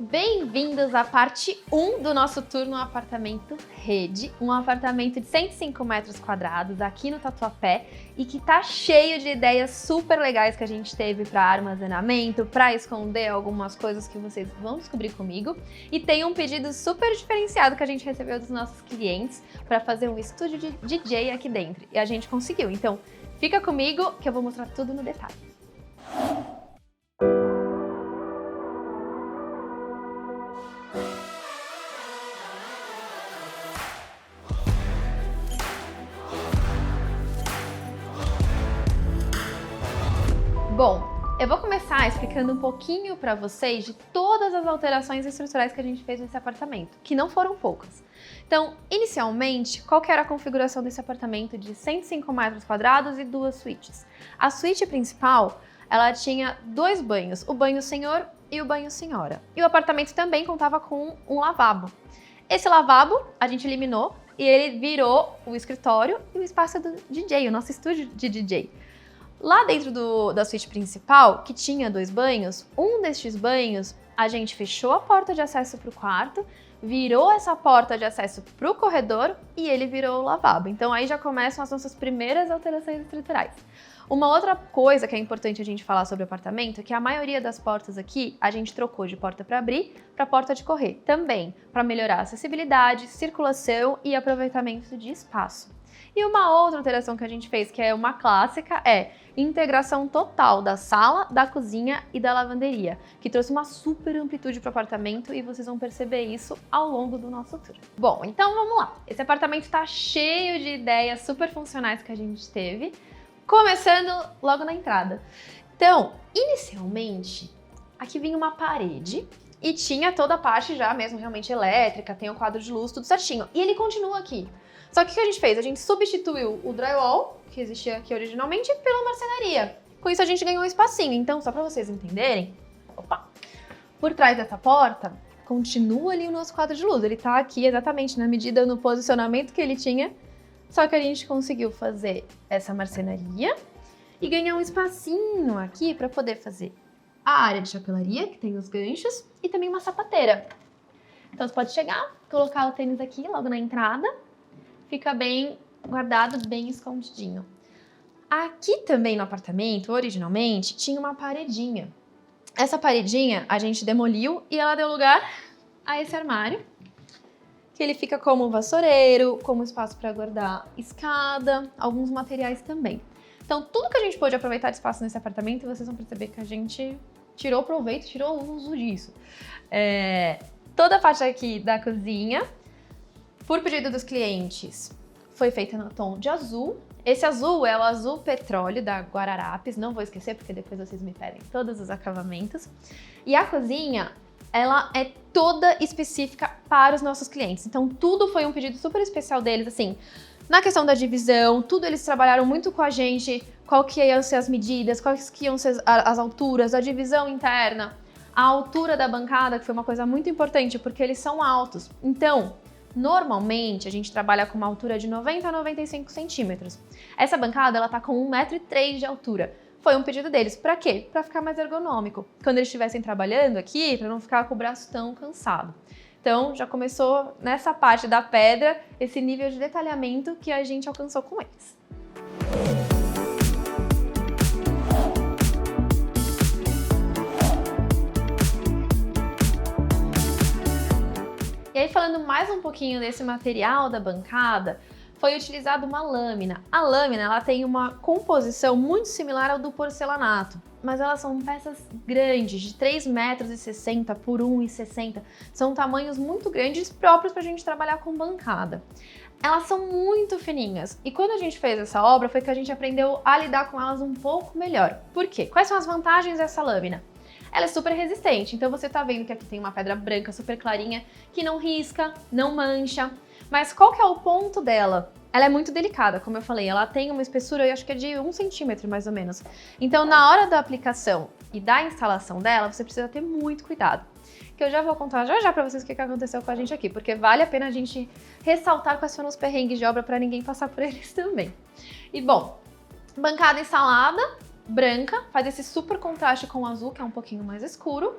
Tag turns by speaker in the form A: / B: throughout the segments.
A: Bem-vindos à parte 1 do nosso tour no apartamento Rede, um apartamento de 105 metros quadrados aqui no Tatuapé e que tá cheio de ideias super legais que a gente teve para armazenamento, para esconder algumas coisas que vocês vão descobrir comigo, e tem um pedido super diferenciado que a gente recebeu dos nossos clientes para fazer um estúdio de DJ aqui dentro e a gente conseguiu. Então fica comigo que eu vou mostrar tudo no detalhe. Bom, eu vou começar explicando um pouquinho para vocês de todas as alterações estruturais que a gente fez nesse apartamento, que não foram poucas. Então, inicialmente, qual que era a configuração desse apartamento de 105 metros quadrados e 2 suítes? A suíte principal, ela tinha 2 banhos, o banho senhor e o banho senhora. E o apartamento também contava com um lavabo. Esse lavabo a gente eliminou e ele virou o escritório e o espaço do DJ, o nosso estúdio de DJ. Lá dentro da suíte principal, que tinha 2 banhos, um destes banhos a gente fechou a porta de acesso para o quarto, virou essa porta de acesso para o corredor e ele virou o lavabo. Então aí já começam as nossas primeiras alterações estruturais. Uma outra coisa que é importante a gente falar sobre o apartamento é que a maioria das portas aqui a gente trocou de porta para abrir para porta de correr, também para melhorar a acessibilidade, circulação e aproveitamento de espaço. E uma outra alteração que a gente fez, que é uma clássica, é integração total da sala, da cozinha e da lavanderia, que trouxe uma super amplitude para o apartamento e vocês vão perceber isso ao longo do nosso tour. Bom, então vamos lá. Esse apartamento está cheio de ideias super funcionais que a gente teve, começando logo na entrada. Então, inicialmente, aqui vinha uma parede e tinha toda a parte já mesmo realmente elétrica, tem o quadro de luz, tudo certinho. E ele continua aqui. Só que o que a gente fez? A gente substituiu o drywall, que existia aqui originalmente, pela marcenaria. Com isso a gente ganhou um espacinho. Então, só para vocês entenderem, por trás dessa porta, continua ali o nosso quadro de luz. Ele tá aqui exatamente na medida, no posicionamento que ele tinha. Só que a gente conseguiu fazer essa marcenaria e ganhar um espacinho aqui para poder fazer a área de chapelaria, que tem os ganchos, e também uma sapateira. Então você pode chegar, colocar o tênis aqui logo na entrada, fica bem guardado, bem escondidinho. Aqui também no apartamento, originalmente, tinha uma paredinha. Essa paredinha a gente demoliu e ela deu lugar a esse armário, que ele fica como vassoureiro, como espaço para guardar escada, alguns materiais também. Então tudo que a gente pôde aproveitar de espaço nesse apartamento, vocês vão perceber que a gente tirou proveito, tirou uso disso. Toda a parte aqui da cozinha, por pedido dos clientes, foi feita no tom de azul. Esse azul é o azul petróleo da Guararapes, não vou esquecer porque depois vocês me pedem todos os acabamentos. E a cozinha, ela é toda específica para os nossos clientes. Então tudo foi um pedido super especial deles, assim, na questão da divisão, tudo eles trabalharam muito com a gente, qual que iam ser as medidas, quais que iam ser as alturas, a divisão interna, a altura da bancada, que foi uma coisa muito importante, porque eles são altos. Então, normalmente, a gente trabalha com uma altura de 90 a 95 centímetros. Essa bancada, ela tá com 1,3 m de altura. Foi um pedido deles. Pra quê? Pra ficar mais ergonômico. Quando eles estivessem trabalhando aqui, pra não ficar com o braço tão cansado. Então, já começou nessa parte da pedra, esse nível de detalhamento que a gente alcançou com eles. E aí, falando mais um pouquinho desse material da bancada, foi utilizada uma lâmina. A lâmina, ela tem uma composição muito similar ao do porcelanato, mas elas são peças grandes, de 3,60 metros por 1,60 m. São tamanhos muito grandes, próprios para a gente trabalhar com bancada. Elas são muito fininhas e quando a gente fez essa obra foi que a gente aprendeu a lidar com elas um pouco melhor. Por quê? Quais são as vantagens dessa lâmina? Ela é super resistente, então você tá vendo que aqui tem uma pedra branca super clarinha que não risca, não mancha. Mas qual que é o ponto dela? Ela é muito delicada, como eu falei, ela tem uma espessura, eu acho que é de 1 centímetro mais ou menos. Então na hora da aplicação e da instalação dela, você precisa ter muito cuidado. Que eu já vou contar já pra vocês o que aconteceu com a gente aqui, porque vale a pena a gente ressaltar quais foram os perrengues de obra pra ninguém passar por eles também. E bom, bancada instalada, branca, faz esse super contraste com o azul, que é um pouquinho mais escuro.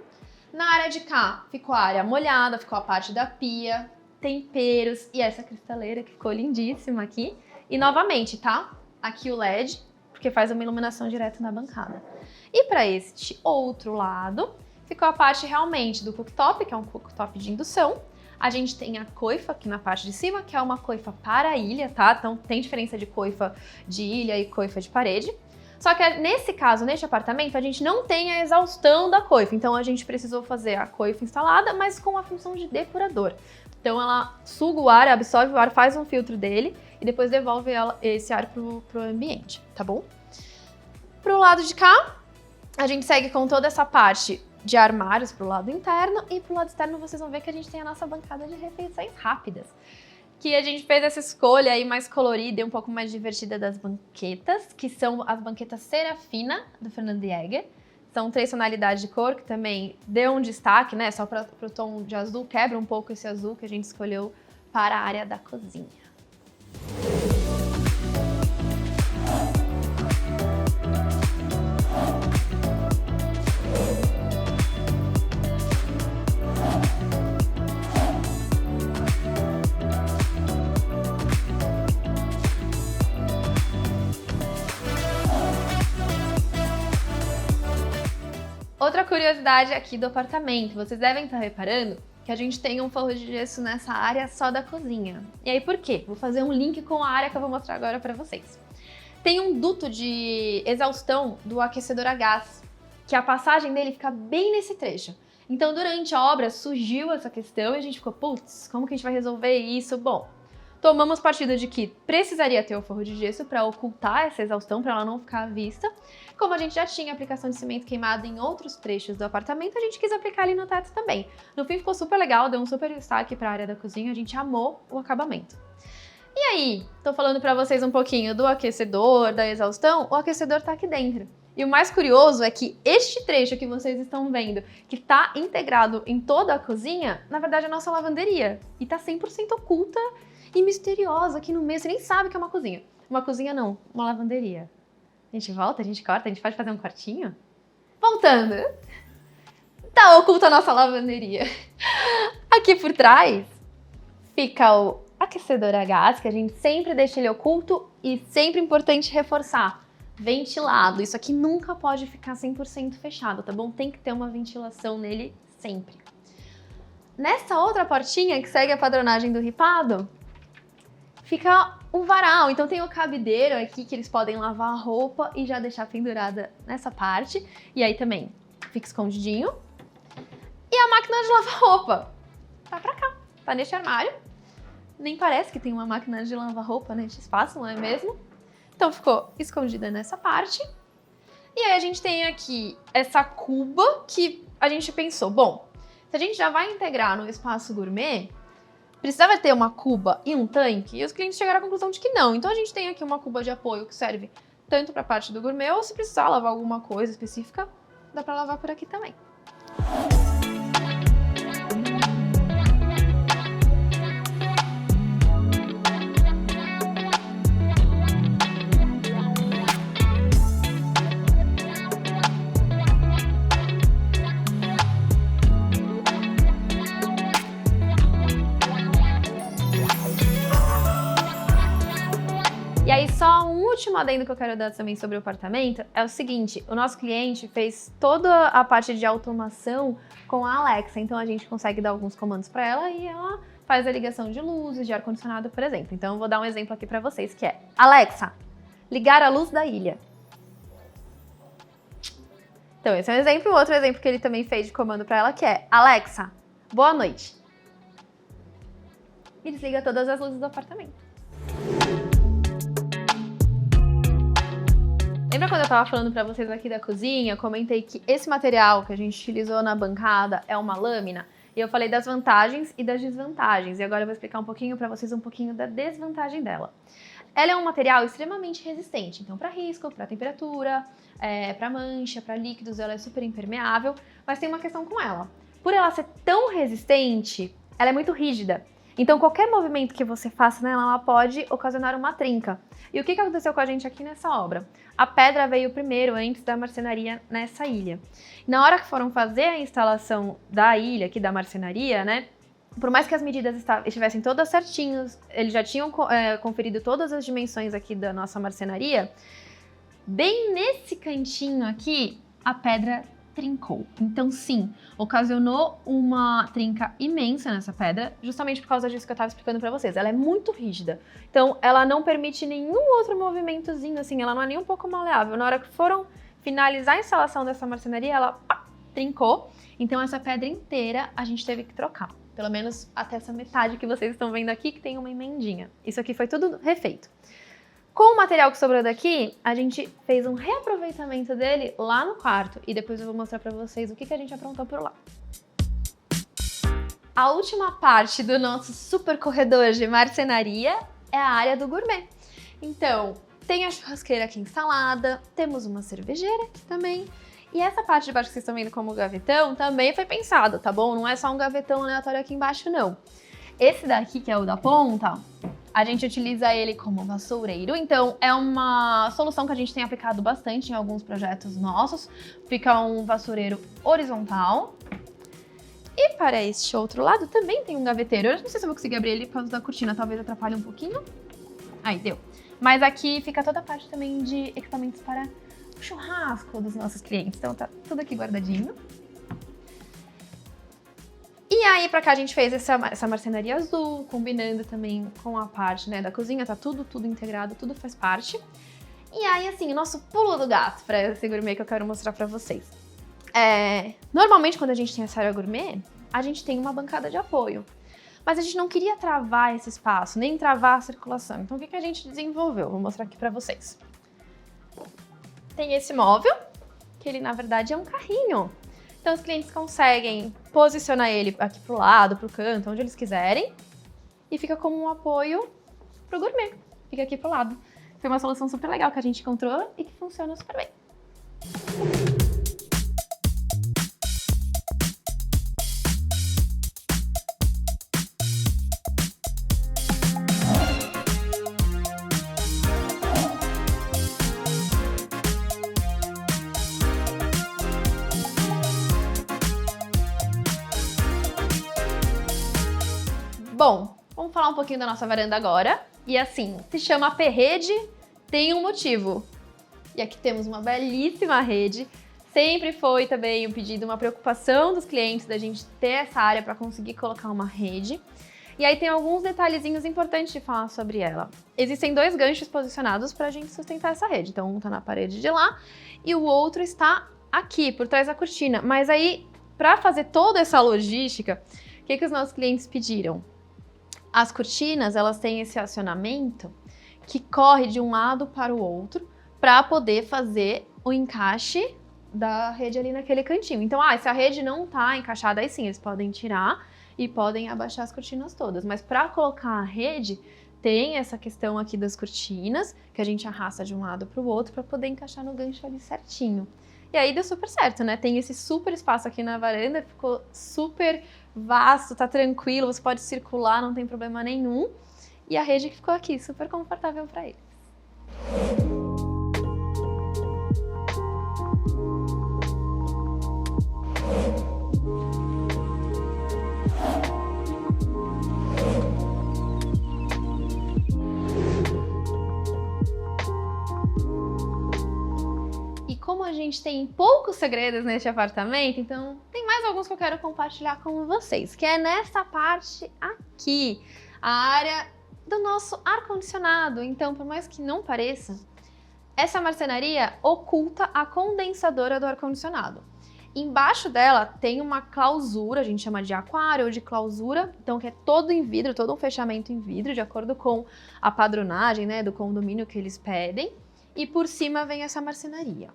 A: Na área de cá, ficou a área molhada, ficou a parte da pia, temperos e essa cristaleira que ficou lindíssima aqui. E novamente, tá? Aqui o LED, porque faz uma iluminação direto na bancada. E para este outro lado, ficou a parte realmente do cooktop, que é um cooktop de indução. A gente tem a coifa aqui na parte de cima, que é uma coifa para ilha, tá? Então tem diferença de coifa de ilha e coifa de parede. Só que nesse caso, neste apartamento, a gente não tem a exaustão da coifa. Então a gente precisou fazer a coifa instalada, mas com a função de depurador. Então ela suga o ar, absorve o ar, faz um filtro dele e depois devolve esse ar pro ambiente, tá bom? Pro lado de cá, a gente segue com toda essa parte de armários pro lado interno e pro lado externo vocês vão ver que a gente tem a nossa bancada de refeições rápidas. Que a gente fez essa escolha aí mais colorida e um pouco mais divertida das banquetas, que são as banquetas Serafina, do Fernando Jäger. São 3 tonalidades de cor, que também deu um destaque, né? Só para o tom de azul, quebra um pouco esse azul que a gente escolheu para a área da cozinha. Outra curiosidade aqui do apartamento, vocês devem estar reparando que a gente tem um forro de gesso nessa área só da cozinha. E aí por quê? Vou fazer um link com a área que eu vou mostrar agora para vocês. Tem um duto de exaustão do aquecedor a gás, que a passagem dele fica bem nesse trecho. Então durante a obra surgiu essa questão e a gente ficou, putz, como que a gente vai resolver isso? Bom, tomamos partido de que precisaria ter o forro de gesso para ocultar essa exaustão, para ela não ficar à vista. Como a gente já tinha aplicação de cimento queimado em outros trechos do apartamento, a gente quis aplicar ali no teto também. No fim ficou super legal, deu um super destaque para a área da cozinha, a gente amou o acabamento. E aí, tô falando para vocês um pouquinho do aquecedor, da exaustão, o aquecedor tá aqui dentro. E o mais curioso é que este trecho que vocês estão vendo, que tá integrado em toda a cozinha, na verdade é a nossa lavanderia. E tá 100% oculta e misteriosa aqui no meio, você nem sabe que é uma cozinha. Uma cozinha não, uma lavanderia. A gente volta, a gente corta, a gente pode fazer um cortinho? Voltando. Tá oculta a nossa lavanderia. Aqui por trás fica o aquecedor a gás, que a gente sempre deixa ele oculto e sempre importante reforçar, ventilado. Isso aqui nunca pode ficar 100% fechado, tá bom? Tem que ter uma ventilação nele sempre. Nessa outra portinha que segue a padronagem do ripado, fica um varal, então tem o cabideiro aqui que eles podem lavar a roupa e já deixar pendurada nessa parte. E aí também fica escondidinho. E a máquina de lavar roupa tá pra cá, tá neste armário. Nem parece que tem uma máquina de lavar roupa neste espaço, não é mesmo? Então ficou escondida nessa parte. E aí a gente tem aqui essa cuba que a gente pensou, bom, se a gente já vai integrar no espaço gourmet, precisava ter uma cuba e um tanque? E os clientes chegaram à conclusão de que não. Então a gente tem aqui uma cuba de apoio que serve tanto para a parte do gourmet, ou se precisar lavar alguma coisa específica, dá para lavar por aqui também. E aí só um último adendo que eu quero dar também sobre o apartamento é o seguinte, o nosso cliente fez toda a parte de automação com a Alexa, então a gente consegue dar alguns comandos para ela e ela faz a ligação de luzes, de ar-condicionado, por exemplo. Então eu vou dar um exemplo aqui para vocês, que é Alexa, ligar a luz da ilha. Então esse é um exemplo. Outro exemplo que ele também fez de comando para ela, que é Alexa, boa noite. E desliga todas as luzes do apartamento. Lembra quando eu tava falando pra vocês aqui da cozinha, eu comentei que esse material que a gente utilizou na bancada é uma lâmina? E eu falei das vantagens e das desvantagens. E agora eu vou explicar um pouquinho pra vocês um pouquinho da desvantagem dela. Ela é um material extremamente resistente, então para risco, para temperatura, para mancha, para líquidos, ela é super impermeável, mas tem uma questão com ela. Por ela ser tão resistente, ela é muito rígida. Então, qualquer movimento que você faça nela, ela pode ocasionar uma trinca. E o que aconteceu com a gente aqui nessa obra? A pedra veio primeiro, antes da marcenaria nessa ilha. Na hora que foram fazer a instalação da ilha, aqui da marcenaria, né? Por mais que as medidas estivessem todas certinhas, eles já tinham conferido todas as dimensões aqui da nossa marcenaria, bem nesse cantinho aqui, a pedra trincou. Então, sim, ocasionou uma trinca imensa nessa pedra, justamente por causa disso que eu estava explicando para vocês. Ela é muito rígida, então ela não permite nenhum outro movimentozinho, assim, ela não é nem um pouco maleável. Na hora que foram finalizar a instalação dessa marcenaria, ela trincou, então essa pedra inteira a gente teve que trocar. Pelo menos até essa metade que vocês estão vendo aqui, que tem uma emendinha. Isso aqui foi tudo refeito. Com o material que sobrou daqui, a gente fez um reaproveitamento dele lá no quarto. E depois eu vou mostrar pra vocês o que a gente aprontou por lá. A última parte do nosso super corredor de marcenaria é a área do gourmet. Então, tem a churrasqueira aqui instalada, temos uma cervejeira aqui também. E essa parte de baixo que vocês estão vendo como gavetão também foi pensado, tá bom? Não é só um gavetão aleatório aqui embaixo, não. Esse daqui, que é o da ponta, a gente utiliza ele como vassoureiro, então é uma solução que a gente tem aplicado bastante em alguns projetos nossos. Fica um vassoureiro horizontal. E para este outro lado também tem um gaveteiro. Eu não sei se eu vou conseguir abrir ele por causa da cortina, talvez atrapalhe um pouquinho. Aí, deu. Mas aqui fica toda a parte também de equipamentos para o churrasco dos nossos clientes. Então tá tudo aqui guardadinho. E aí, pra cá a gente fez essa marcenaria azul, combinando também com a parte, né, da cozinha, tá tudo integrado, tudo faz parte. E aí, assim, o nosso pulo do gato pra esse gourmet que eu quero mostrar pra vocês. Normalmente, quando a gente tem essa área gourmet, a gente tem uma bancada de apoio. Mas a gente não queria travar esse espaço, nem travar a circulação. Então, o que a gente desenvolveu? Vou mostrar aqui pra vocês. Tem esse móvel, que ele, na verdade, é um carrinho. Então, os clientes conseguem posicionar ele aqui pro lado, pro canto, onde eles quiserem. E fica como um apoio pro gourmet. Fica aqui pro lado. Foi uma solução super legal que a gente encontrou e que funciona super bem. Bom, vamos falar um pouquinho da nossa varanda agora. E assim, se chama P-Rede, tem um motivo. E aqui temos uma belíssima rede. Sempre foi também um pedido, uma preocupação dos clientes da gente ter essa área para conseguir colocar uma rede. E aí tem alguns detalhezinhos importantes de falar sobre ela. Existem 2 ganchos posicionados para a gente sustentar essa rede. Então um está na parede de lá e o outro está aqui, por trás da cortina. Mas aí, para fazer toda essa logística, o que os nossos clientes pediram? As cortinas, elas têm esse acionamento que corre de um lado para o outro para poder fazer o encaixe da rede ali naquele cantinho. Então, se a rede não tá encaixada, aí sim, eles podem tirar e podem abaixar as cortinas todas. Mas para colocar a rede, tem essa questão aqui das cortinas, que a gente arrasta de um lado para o outro para poder encaixar no gancho ali certinho. E aí deu super certo, né? Tem esse super espaço aqui na varanda, ficou super vasto, tá tranquilo, você pode circular, não tem problema nenhum. E a rede que ficou aqui, super confortável para eles. Como a gente tem poucos segredos neste apartamento, então tem mais alguns que eu quero compartilhar com vocês, que é nessa parte aqui, a área do nosso ar-condicionado. Então, por mais que não pareça, essa marcenaria oculta a condensadora do ar-condicionado. Embaixo dela tem uma clausura, a gente chama de aquário ou de clausura, então que é todo em vidro, todo um fechamento em vidro, de acordo com a padronagem, né, do condomínio que eles pedem. E por cima vem essa marcenaria.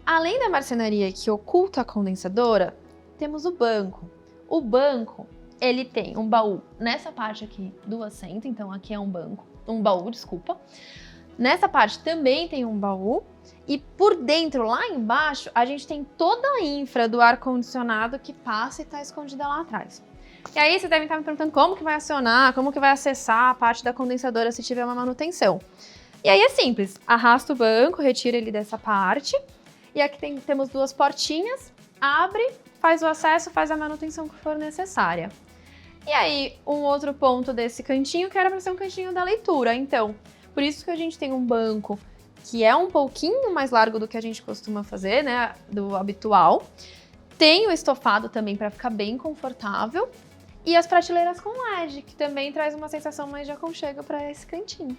A: Além da marcenaria que oculta a condensadora, temos o banco. O banco, ele tem um baú nessa parte aqui do assento, então aqui é um baú, desculpa. Nessa parte também tem um baú. E por dentro, lá embaixo, a gente tem toda a infra do ar-condicionado que passa e está escondida lá atrás. E aí vocês devem estar me perguntando como que vai acionar, como que vai acessar a parte da condensadora se tiver uma manutenção. E aí é simples, arrasta o banco, retira ele dessa parte. E aqui temos 2 portinhas, abre, faz o acesso, faz a manutenção que for necessária. E aí, um outro ponto desse cantinho que era para ser um cantinho da leitura. Então, por isso que a gente tem um banco que é um pouquinho mais largo do que a gente costuma fazer, né, do habitual. Tem o estofado também para ficar bem confortável. E as prateleiras com LED, que também traz uma sensação mais de aconchego para esse cantinho.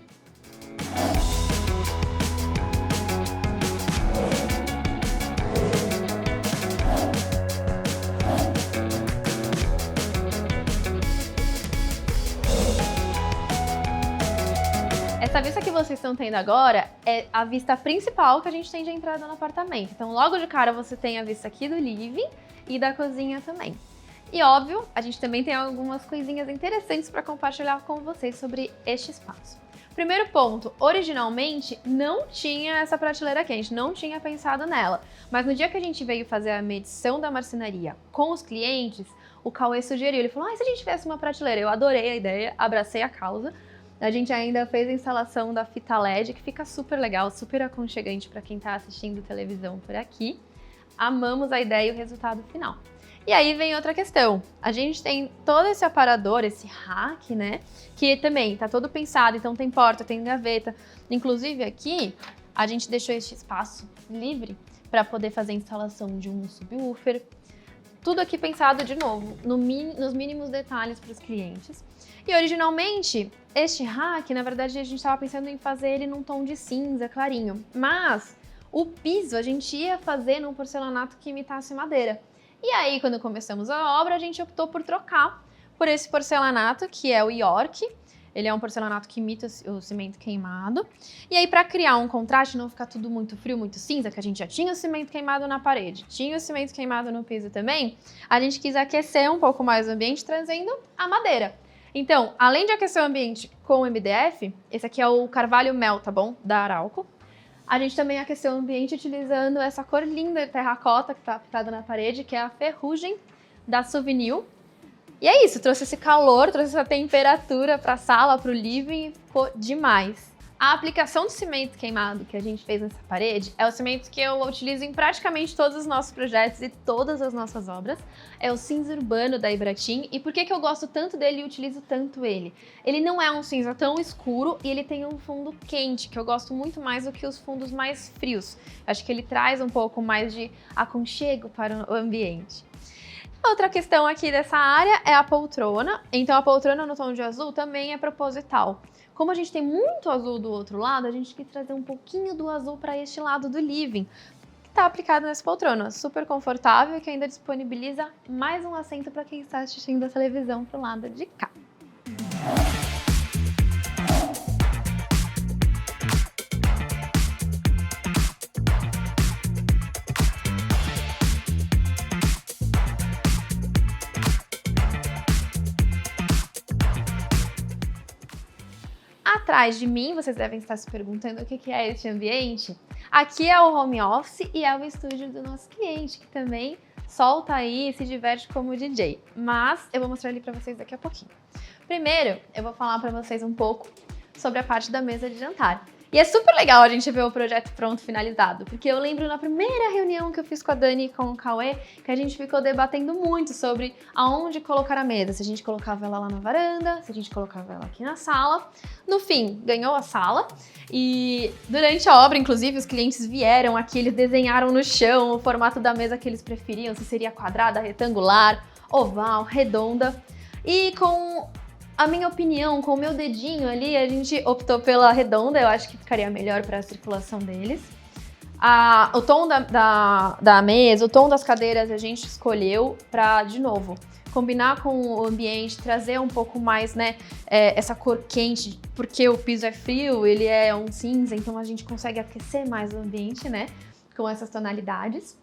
A: Essa vista que vocês estão tendo agora é a vista principal que a gente tem de entrada no apartamento. Então, logo de cara, você tem a vista aqui do living e da cozinha também. E óbvio, a gente também tem algumas coisinhas interessantes para compartilhar com vocês sobre este espaço. Primeiro ponto, originalmente não tinha essa prateleira aqui, a gente não tinha pensado nela. Mas no dia que a gente veio fazer a medição da marcenaria com os clientes, o Cauê sugeriu, ele falou, e se a gente tivesse uma prateleira? Eu adorei a ideia, abracei a causa. A gente ainda fez a instalação da fita LED, que fica super legal, super aconchegante para quem está assistindo televisão por aqui. Amamos a ideia e o resultado final. E aí vem outra questão. A gente tem todo esse aparador, esse rack, né? Que também tá todo pensado, então tem porta, tem gaveta. Inclusive aqui, a gente deixou este espaço livre para poder fazer a instalação de um subwoofer. Tudo aqui pensado, de novo, nos mínimos detalhes para os clientes. E originalmente, este rack, na verdade, a gente estava pensando em fazer ele num tom de cinza clarinho. Mas o piso a gente ia fazer num porcelanato que imitasse madeira. E aí, quando começamos a obra, a gente optou por trocar por esse porcelanato, que é o York. Ele é um porcelanato que imita o cimento queimado. E aí, para criar um contraste, não ficar tudo muito frio, muito cinza, que a gente já tinha o cimento queimado na parede, tinha o cimento queimado no piso também, a gente quis aquecer um pouco mais o ambiente, trazendo a madeira. Então, além de aquecer o ambiente com o MDF, esse aqui é o Carvalho Mel, tá bom? Da Arauco. A gente também aqueceu o ambiente utilizando essa cor linda de terracota que está pintada na parede, que é a ferrugem da Souvenir. E é isso, trouxe esse calor, trouxe essa temperatura para a sala, para o living, e ficou demais. A aplicação de cimento queimado que a gente fez nessa parede é o cimento que eu utilizo em praticamente todos os nossos projetos e todas as nossas obras. É o cinza urbano da Ibratim. E por que eu gosto tanto dele e utilizo tanto ele? Ele não é um cinza tão escuro e ele tem um fundo quente, que eu gosto muito mais do que os fundos mais frios. Acho que ele traz um pouco mais de aconchego para o ambiente. Outra questão aqui dessa área é a poltrona. Então a poltrona no tom de azul também é proposital. Como a gente tem muito azul do outro lado, a gente quis trazer um pouquinho do azul para este lado do living, que está aplicado nessa poltrona. Super confortável e que ainda disponibiliza mais um assento para quem está assistindo a televisão pro lado de cá. Atrás de mim, vocês devem estar se perguntando o que é este ambiente. Aqui é o home office e é o estúdio do nosso cliente, que também solta aí e se diverte como DJ. Mas eu vou mostrar ele para vocês daqui a pouquinho. Primeiro, eu vou falar para vocês um pouco sobre a parte da mesa de jantar. E é super legal a gente ver o projeto pronto, finalizado, porque eu lembro na primeira reunião que eu fiz com a Dani e com o Cauê, que a gente ficou debatendo muito sobre aonde colocar a mesa, se a gente colocava ela lá na varanda, se a gente colocava ela aqui na sala. No fim, ganhou a sala e durante a obra, inclusive, os clientes vieram aqui, eles desenharam no chão o formato da mesa que eles preferiam, se seria quadrada, retangular, oval, redonda. E com a minha opinião, com o meu dedinho ali, a gente optou pela redonda, eu acho que ficaria melhor para a circulação deles. O tom da mesa, o tom das cadeiras a gente escolheu para, de novo, combinar com o ambiente, trazer um pouco mais, né, essa cor quente, porque o piso é frio, ele é um cinza, então a gente consegue aquecer mais o ambiente, né, com essas tonalidades.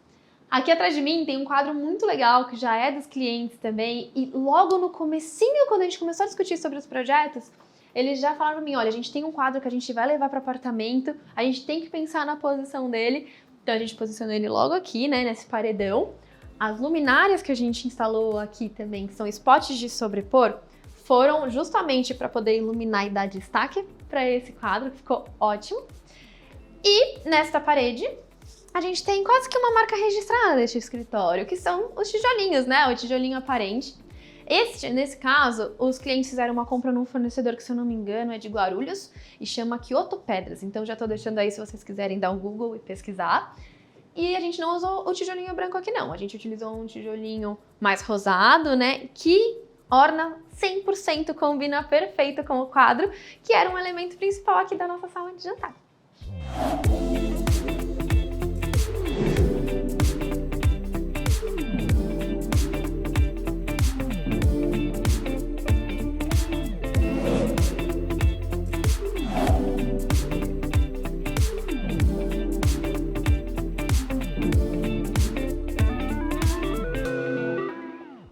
A: Aqui atrás de mim tem um quadro muito legal, que já é dos clientes também, e logo no comecinho, quando a gente começou a discutir sobre os projetos, eles já falaram pra mim, olha, a gente tem um quadro que a gente vai levar para o apartamento, a gente tem que pensar na posição dele. Então a gente posicionou ele logo aqui, né, nesse paredão. As luminárias que a gente instalou aqui também, que são spots de sobrepor, foram justamente para poder iluminar e dar destaque para esse quadro, que ficou ótimo. E nesta parede, a gente tem quase que uma marca registrada deste escritório, que são os tijolinhos, né? O tijolinho aparente. Nesse caso, os clientes fizeram uma compra num fornecedor que, se eu não me engano, é de Guarulhos e chama Kyoto Pedras. Então já tô deixando aí se vocês quiserem dar um Google e pesquisar. E a gente não usou o tijolinho branco aqui, não. A gente utilizou um tijolinho mais rosado, né? Que orna 100%, combina perfeito com o quadro, que era um elemento principal aqui da nossa sala de jantar.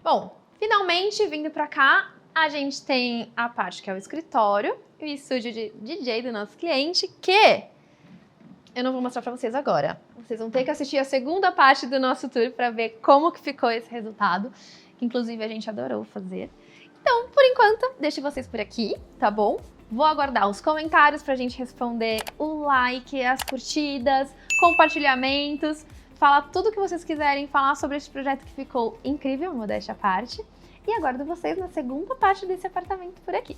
A: Bom, finalmente vindo pra cá, a gente tem a parte que é o escritório e o estúdio de DJ do nosso cliente, que eu não vou mostrar pra vocês agora. Vocês vão ter que assistir a segunda parte do nosso tour pra ver como que ficou esse resultado, que inclusive a gente adorou fazer. Então, por enquanto, deixo vocês por aqui, tá bom? Vou aguardar os comentários pra gente responder, o like, as curtidas, compartilhamentos, falar tudo o que vocês quiserem, falar sobre esse projeto que ficou incrível, modéstia à parte. E aguardo vocês na segunda parte desse apartamento por aqui.